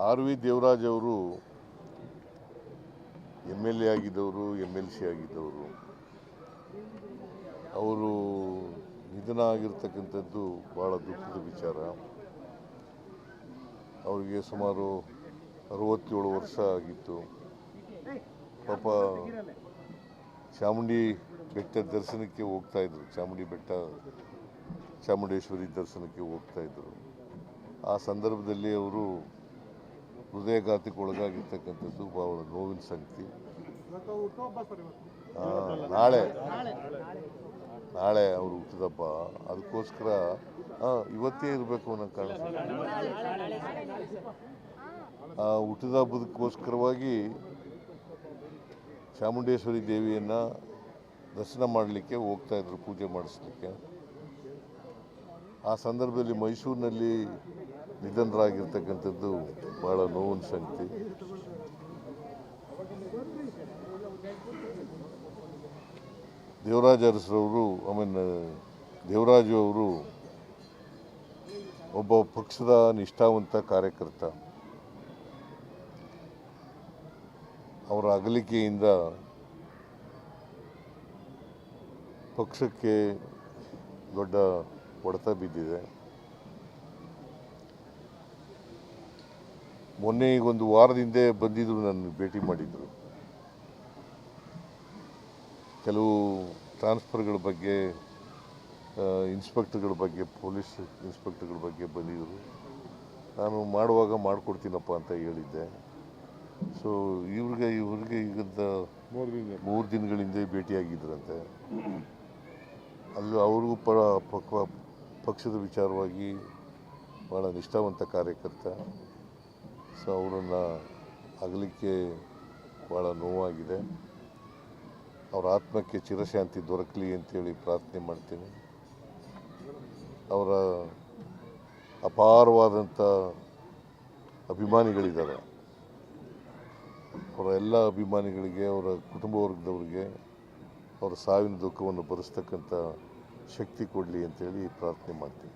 R V Devaraj ಅವರು MLA ಆಗಿದ್ದವರು, MLC ಆಗಿದ್ದವರು. ಅವರು ನಿಧನ ಆಗಿರ್ತಕ್ಕಂಥದ್ದು ಭಾಳ ದುಃಖದ ವಿಚಾರ. ಅವರಿಗೆ ಸುಮಾರು 67 ವರ್ಷ ಆಗಿತ್ತು. ಪಾಪ ಚಾಮುಂಡಿ ಬೆಟ್ಟ ದರ್ಶನಕ್ಕೆ ಹೋಗ್ತಾಯಿದ್ರು, ಚಾಮುಂಡಿ ಬೆಟ್ಟ ಚಾಮುಂಡೇಶ್ವರಿ ದರ್ಶನಕ್ಕೆ ಹೋಗ್ತಾಯಿದ್ರು. ಆ ಸಂದರ್ಭದಲ್ಲಿ ಅವರು ಹೃದಯಘಾತಕ್ಕೆ ಒಳಗಾಗಿರ್ತಕ್ಕಂಥದ್ದು ಭಾಳ ನೋವಿನ ಸಂಗತಿ. ನಾಳೆ ಅವರು ಹುಟ್ಟಿದಬ್ಬ, ಅದಕ್ಕೋಸ್ಕರ ಇವತ್ತೇ ಇರಬೇಕು ಅನ್ನೋ ಕಾರಣ ಆ ಹುಟ್ಟಿದ ಹಬ್ಬದಕ್ಕೋಸ್ಕರವಾಗಿ ಚಾಮುಂಡೇಶ್ವರಿ ದೇವಿಯನ್ನು ದರ್ಶನ ಮಾಡಲಿಕ್ಕೆ ಹೋಗ್ತಾಯಿದ್ರು, ಪೂಜೆ ಮಾಡಿಸ್ಲಿಕ್ಕೆ. ಆ ಸಂದರ್ಭದಲ್ಲಿ ಮೈಸೂರಿನಲ್ಲಿ ನಿಧನರಾಗಿರ್ತಕ್ಕಂಥದ್ದು ಭಾಳ ನೋವಿನ ಸಂಗತಿ. ದೇವರಾಜ್ ಅರಸರವರು ದೇವರಾಜು ಅವರು ಒಬ್ಬ ಪಕ್ಷದ ನಿಷ್ಠಾವಂತ ಕಾರ್ಯಕರ್ತ. ಅವರ ಅಗಲಿಕೆಯಿಂದ ಪಕ್ಷಕ್ಕೆ ದೊಡ್ಡ ಹೊಡೆತ ಬಿದ್ದಿದೆ. ಮೊನ್ನೆ ಈಗ ಒಂದು ವಾರದ ಹಿಂದೆ ಬಂದಿದ್ದರು, ನನ್ನ ಭೇಟಿ ಮಾಡಿದರು. ಕೆಲವು ಟ್ರಾನ್ಸ್ಫರ್ಗಳ ಬಗ್ಗೆ, ಇನ್ಸ್ಪೆಕ್ಟರ್ಗಳ ಬಗ್ಗೆ, ಪೊಲೀಸ್ ಇನ್ಸ್ಪೆಕ್ಟರ್ಗಳ ಬಗ್ಗೆ ಬಂದಿದ್ದರು. ನಾನು ಮಾಡುವಾಗ ಮಾಡಿಕೊಡ್ತೀನಪ್ಪ ಅಂತ ಹೇಳಿದ್ದೆ. ಸೊ ಇವ್ರಿಗೆ ಈಗಿಂದ 3 ದಿನಗಳಿಂದ ಭೇಟಿಯಾಗಿದ್ದರಂತೆ. ಅಲ್ಲಿ ಅವ್ರಿಗೂ ಪಕ್ಷದ ವಿಚಾರವಾಗಿ ಭಾಳ ನಿಷ್ಠಾವಂತ ಕಾರ್ಯಕರ್ತ. ಸೊ ಅವರನ್ನು ಅಗಲಿಕ್ಕೆ ಭಾಳ ನೋವಾಗಿದೆ. ಅವರ ಆತ್ಮಕ್ಕೆ ಚಿರಶಾಂತಿ ದೊರಕಲಿ ಅಂತೇಳಿ ಪ್ರಾರ್ಥನೆ ಮಾಡ್ತೀನಿ. ಅವರ ಅಪಾರವಾದಂಥ ಅಭಿಮಾನಿಗಳಿದ್ದಾರೆ. ಅವರ ಎಲ್ಲ ಅಭಿಮಾನಿಗಳಿಗೆ, ಅವರ ಕುಟುಂಬ ವರ್ಗದವರಿಗೆ ಅವರ ಸಾವಿನ ದುಃಖವನ್ನು ಭರಿಸ್ತಕ್ಕಂಥ ಶಕ್ತಿ ಕೊಡಲಿ ಅಂತೇಳಿ ಪ್ರಾರ್ಥನೆ ಮಾಡ್ತೀನಿ.